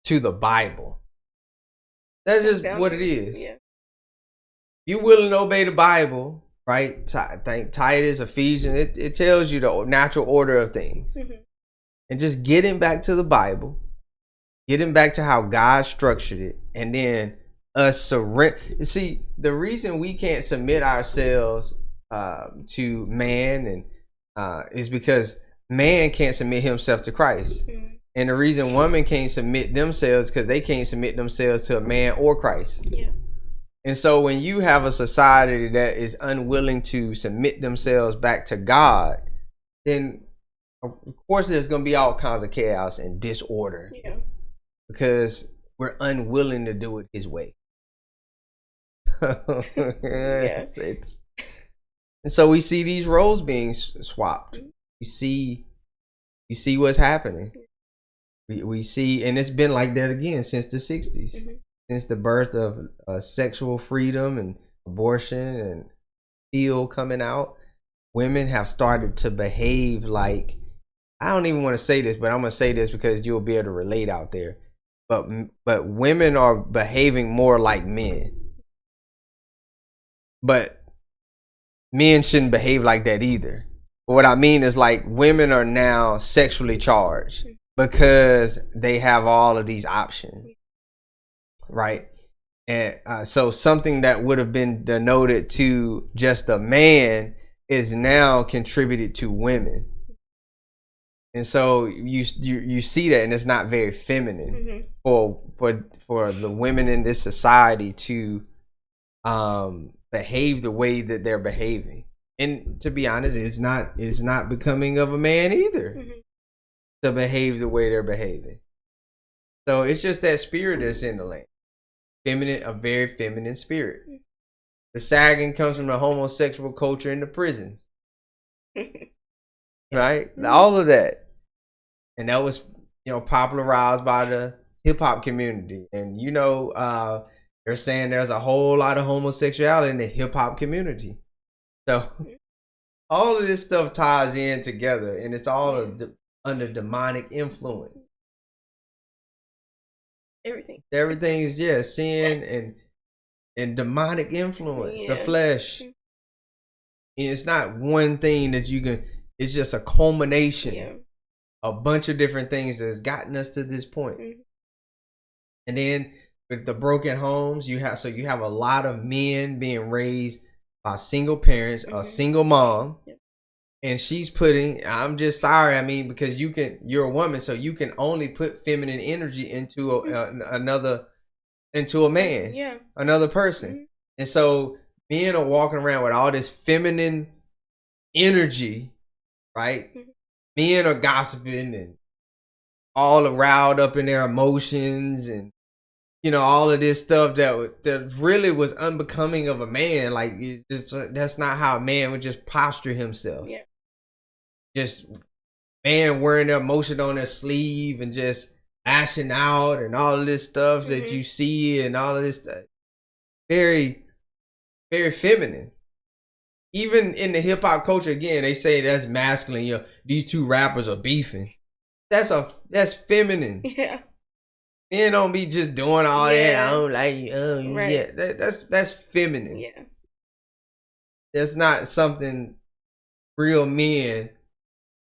to the Bible. That's just what it is. Yeah. You willing to obey the Bible, right? Think Titus, Ephesians. It tells you the natural order of things, and just getting back to the Bible, getting back to how God structured it, and then us surrender. See, the reason we can't submit ourselves to man and is because man can't submit himself to Christ. And the reason women can't submit themselves, because they can't submit themselves to a man or Christ. Yeah. And so when you have a society that is unwilling to submit themselves back to God, then of course there's going to be all kinds of chaos and disorder. Yeah. Because we're unwilling to do it his way. Yes. And so we see these roles being swapped. You see what's happening. We see, and it's been like that again since the 60s, since the birth of sexual freedom and abortion and pill coming out. Women have started to behave like, I don't even want to say this, but I'm going to say this because you'll be able to relate out there. But women are behaving more like men. But men shouldn't behave like that either. But what I mean is, like, women are now sexually charged because they have all of these options, right? And so something that would have been denoted to just a man is now contributed to women. And so you see that, and it's not very feminine for the women in this society to behave the way that they're behaving. And to be honest, it's not becoming of a man either to behave the way they're behaving. So it's just that spirit that's in the land. Feminine, a very feminine spirit. The sagging comes from the homosexual culture in the prisons. Right? All of that. And that was, popularized by the hip hop community. And they're saying there's a whole lot of homosexuality in the hip hop community. So all of this stuff ties in together, and it's all under demonic influence. Everything is sin and demonic influence, the flesh. And it's not one thing that you can. It's just a culmination, a bunch of different things that's gotten us to this point. And then with the broken homes, you have a lot of men being raised by single parents, a single mom. And she's putting, I'm just sorry, because you're a woman, so you can only put feminine energy into into a man, another person. And so men are walking around with all this feminine energy, right? Men are gossiping and all riled up in their emotions and, you know, all of this stuff that really was unbecoming of a man. Like, that's not how a man would just posture himself. Yeah. Just man wearing their emotion on their sleeve and just lashing out and all of this stuff that you see and all of this stuff. Very, very feminine. Even in the hip hop culture, again, they say that's masculine. You know, these two rappers are beefing. That's feminine. Yeah. Men don't be just doing all that. I don't like you. Right. Yeah, that's feminine. Yeah. That's not something real men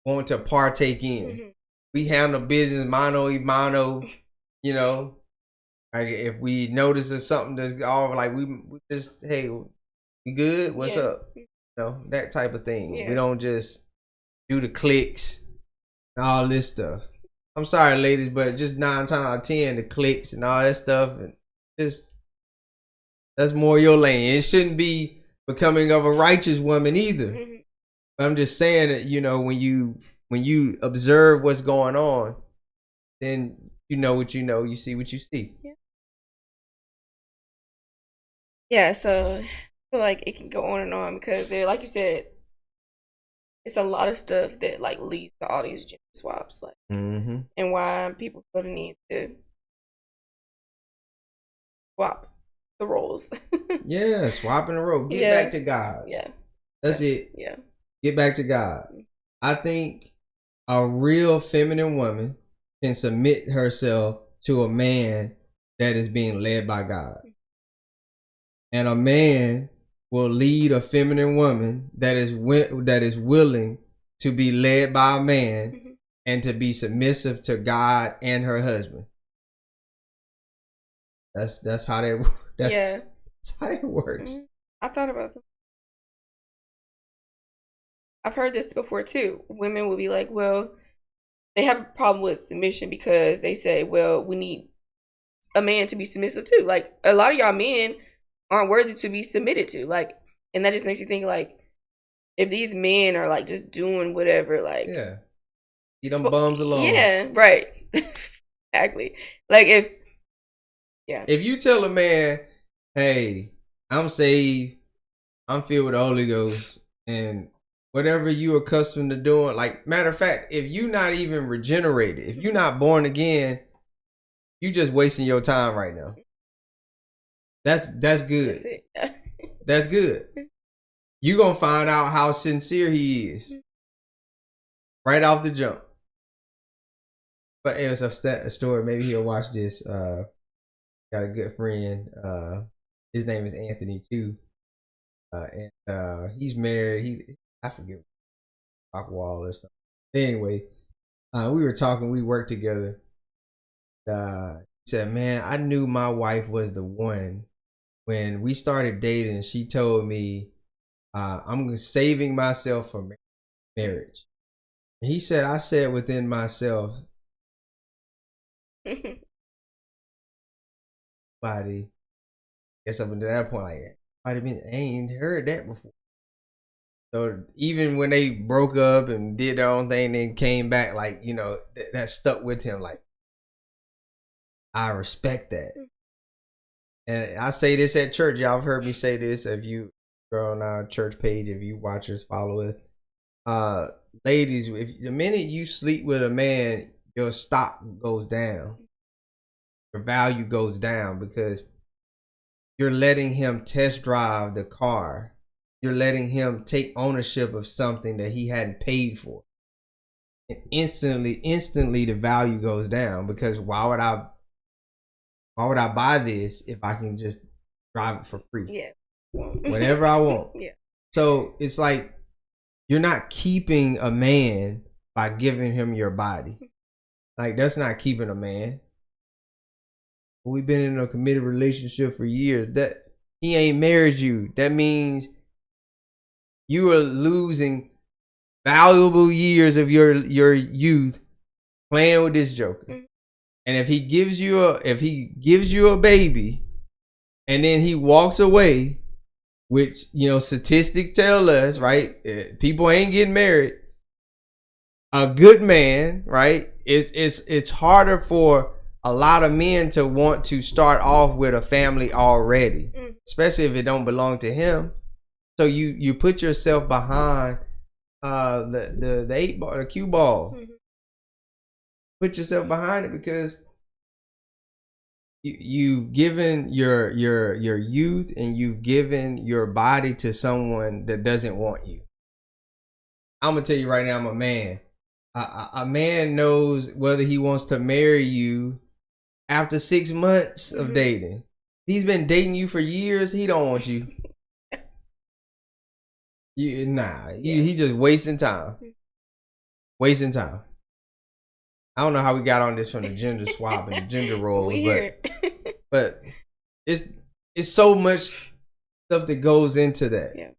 want to partake in. We handle business mano y mano. You know, like if we notice there's something that's all like we just, hey, we good? What's up? You know, that type of thing. Yeah. We don't just do the clicks and all this stuff. I'm sorry, ladies, but just 9 times out of 10, the clicks and all that stuff, and just that's more your lane. It shouldn't be becoming of a righteous woman either. But I'm just saying that, you know, when you observe what's going on, then you know what you know. You see what you see. Yeah. So I feel like it can go on and on because they're, like you said, it's a lot of stuff that like leads to all these gender swaps, like, and why people feel the need to swap the roles. Yeah, swapping the role. Get back to God. Yeah, that's it. Yeah, get back to God. I think a real feminine woman can submit herself to a man that is being led by God, and a man will lead a feminine woman that is willing to be led by a man and to be submissive to God and her husband. That's how that that's how it works. I thought about something. I've heard this before too. Women will be like, well, they have a problem with submission because they say, well, we need a man to be submissive too. Like, a lot of y'all men aren't worthy to be submitted to, like, and that just makes you think, like, if these men are like just doing whatever, like, you them bums alone. Yeah, right. Exactly. Like, if you tell a man, hey, I'm saved, I'm filled with the Holy Ghost, and whatever you accustomed to doing, like, matter of fact, if you not even regenerated, if you're not born again, you just wasting your time right now. That's good. That's it. That's good. You gonna find out how sincere he is right off the jump. But it was a story. Maybe he'll watch this. Got a good friend. His name is Anthony too, and he's married. I forget, Rockwall or something. Anyway, we were talking. We worked together. He said, "Man, I knew my wife was the one when we started dating. She told me, I'm saving myself for marriage." And he said, "I said within myself, body." Guess up until that point, like, I ain't heard that before. So even when they broke up and did their own thing, then came back, like, you know, that stuck with him. Like, I respect that. And I say this at church. Y'all have heard me say this. If you go on our church page, if you watchers follow us, ladies, if the minute you sleep with a man, your stock goes down, your value goes down, because you're letting him test drive the car. You're letting him take ownership of something that he hadn't paid for. And instantly the value goes down, because why would I buy this if I can just drive it for free? Yeah. Whenever I want. Yeah. So it's like, you're not keeping a man by giving him your body. Like, that's not keeping a man. We've been in a committed relationship for years. That he ain't married you. That means you are losing valuable years of your youth playing with this joker. And if he gives you a baby, and then he walks away which, you know, statistics tell us, right? People ain't getting married. A good man, right? It's harder for a lot of men to want to start off with a family already, especially if it don't belong to him. So you put yourself behind the 8 ball, the cue ball. Put yourself behind it because you've given your youth and you've given your body to someone that doesn't want you. I'm gonna tell you right now, I'm a man. A man knows whether he wants to marry you after 6 months of dating. He's been dating you for years. He don't want you. He just wasting time. Wasting time. I don't know how we got on this from the gender swap and the gender roles, but it's so much stuff that goes into that. Yeah.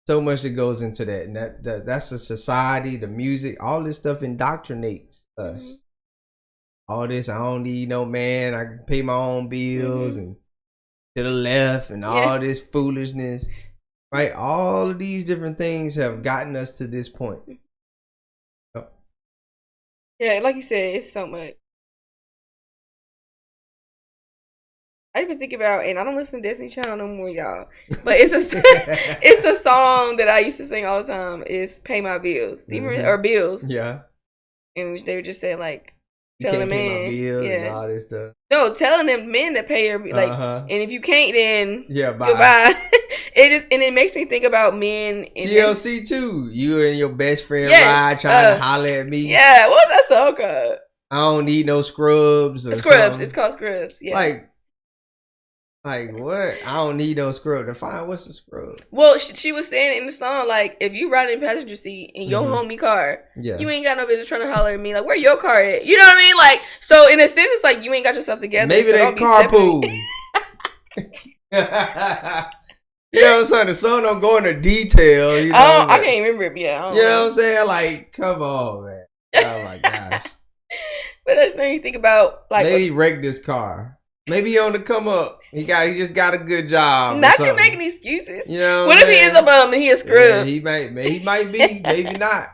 So much that goes into that, and that's the society, the music, all this stuff indoctrinates us. All this, I don't need no man. I can pay my own bills and to the left, and all this foolishness, right? All of these different things have gotten us to this point. Yeah, like you said, it's so much. I even think about, and I don't listen to Destiny Child no more, y'all. But it's a song that I used to sing all the time. It's "Pay My Bills," do you remember, or "Bills"? Yeah. And they were just saying like, telling a man, pay my bills and all this stuff. No, telling them men to pay your like, and if you can't, then bye. Goodbye. It makes me think about men. TLC too. You and your best friend ride trying to holler at me. Yeah, what's that song called? I don't need no scrubs. Or Scrubs. Something. It's called Scrubs. Yeah. Like what? I don't need no scrub. Define what's a scrub. Well, she was saying in the song, like, if you ride in the passenger seat in your homie car, you ain't got no business trying to holler at me. Like, where your car at? You know what I mean? Like, so in a sense, it's like you ain't got yourself together. Maybe so they carpool. You know what I'm saying? The song don't go into detail. You know, I can't remember it. Yeah, you know what I'm saying? Like, come on, man. Oh my gosh. But that's when you think about like maybe he wrecked this car. Maybe he on the come up. He just got a good job. Not you making excuses. You know what if he ends up and he is screwed? Yeah, he might be, maybe not.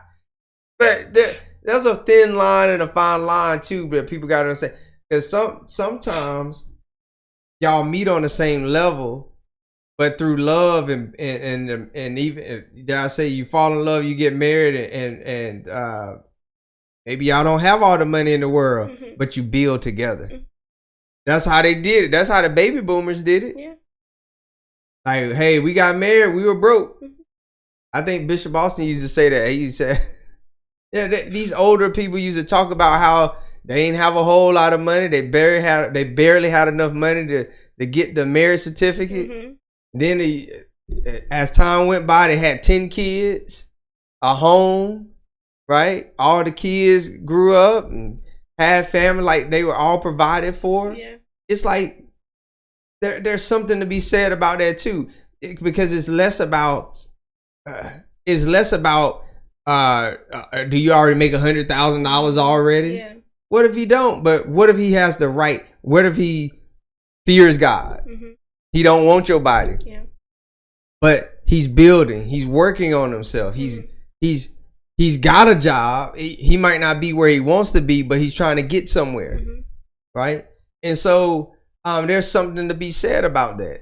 But there's a thin line and a fine line too. But people got to understand because sometimes y'all meet on the same level, but through love and even dare I say you fall in love, you get married and maybe y'all don't have all the money in the world, but you build together. That's how they did it. That's how the baby boomers did it. Yeah. Like, hey, we got married. We were broke. I think Bishop Austin used to say that. He said, these older people used to talk about how they ain't have a whole lot of money. They barely had enough money to get the marriage certificate. Then as time went by, they had 10 kids, a home, right? All the kids grew up and had family, like they were all provided for. Yeah. It's like there's something to be said about that too, because it's less about do you already make $100,000 already? Yeah. What if he don't? But what if he has the right? What if he fears God? He don't want your body. Yeah. But he's building. He's working on himself. He's got a job. He might not be where he wants to be, but he's trying to get somewhere, right? And so there's something to be said about that.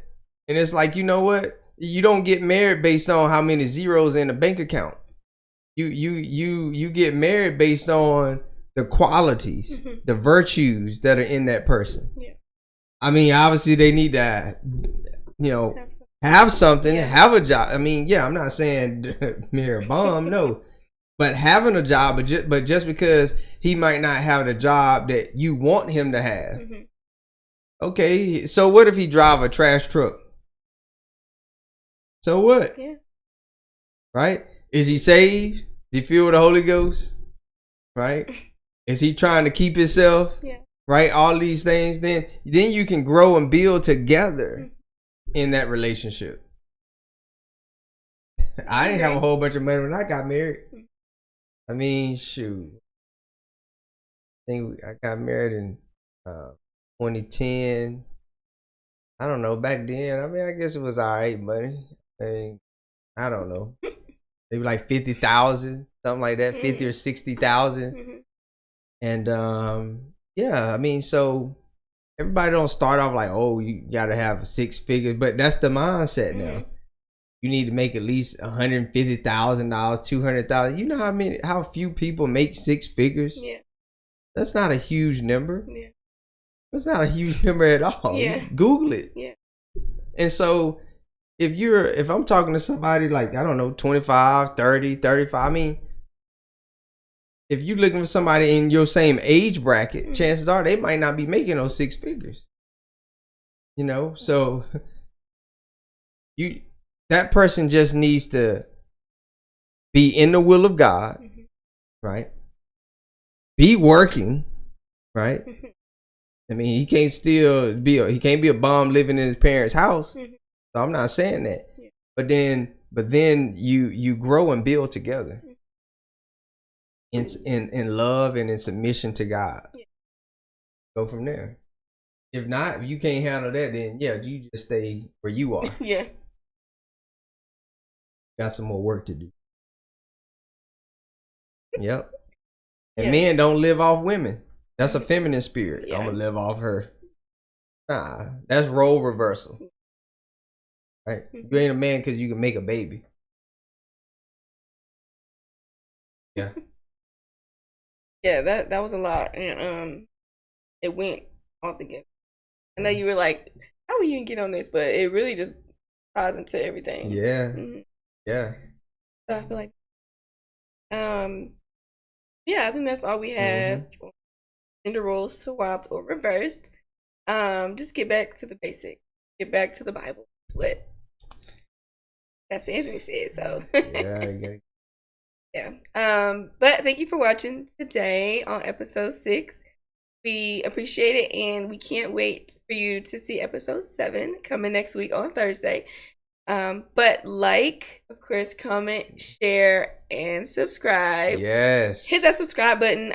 And it's like, you know what? You don't get married based on how many zeros in the bank account. You get married based on the qualities, the virtues that are in that person. Yeah. I mean, obviously they need to, have something, have a job. I mean, I'm not saying marry a bum, no. But having a job, but just because he might not have the job that you want him to have. Okay, so what if he drive a trash truck? So what? Yeah. Right? Is he saved? Is he filled with the Holy Ghost? Right? Is he trying to keep himself? Yeah. Right? All these things. Then you can grow and build together in that relationship. I didn't have a whole bunch of money when I got married. I mean, shoot. I think I got married in 2010. I don't know. Back then, I mean, I guess it was all right money. I mean, I don't know. Maybe like 50,000, something like that, 50 or 60,000. And yeah, I mean, so everybody don't start off like, oh, you gotta have 6 figures, but that's the mindset now. You need to make at least $150,000, 200,000. You know how few people make 6 figures? Yeah. That's not a huge number. Yeah. That's not a huge number at all. Yeah. You Google it. Yeah. And so if I'm talking to somebody like, I don't know, 25, 30, 35, I mean, if you're looking for somebody in your same age bracket, chances are they might not be making those 6 figures. You know, so that person just needs to be in the will of God, right? Be working, right? I mean, he can't be a bum living in his parents' house. So I'm not saying that. But then you grow and build together in love and in submission to God. Go from there. If not, if you can't handle that, then yeah, you just stay where you are. Yeah. Got some more work to do. Yep. And men don't live off women. That's a feminine spirit. I'm gonna live off her. Nah, that's role reversal. Right? You ain't a man because you can make a baby. Yeah. Yeah, that was a lot, and it went all together. I know you were like, how will you even get on this? But it really just ties into everything. Yeah. Yeah. So I feel like, yeah, I think that's all we have. Gender roles, swapped or reversed. Just get back to the basic. Get back to the Bible. That's what Pastor Anthony said. So yeah. But thank you for watching today on episode 6. We appreciate it, and we can't wait for you to see episode 7 coming next week on Thursday. But like, of course, comment, share, and subscribe. Yes. Hit that subscribe button.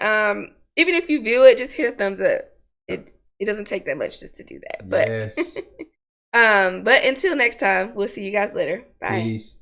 Even if you view it, just hit a thumbs up. It doesn't take that much just to do that. But yes. but until next time, we'll see you guys later. Bye. Peace.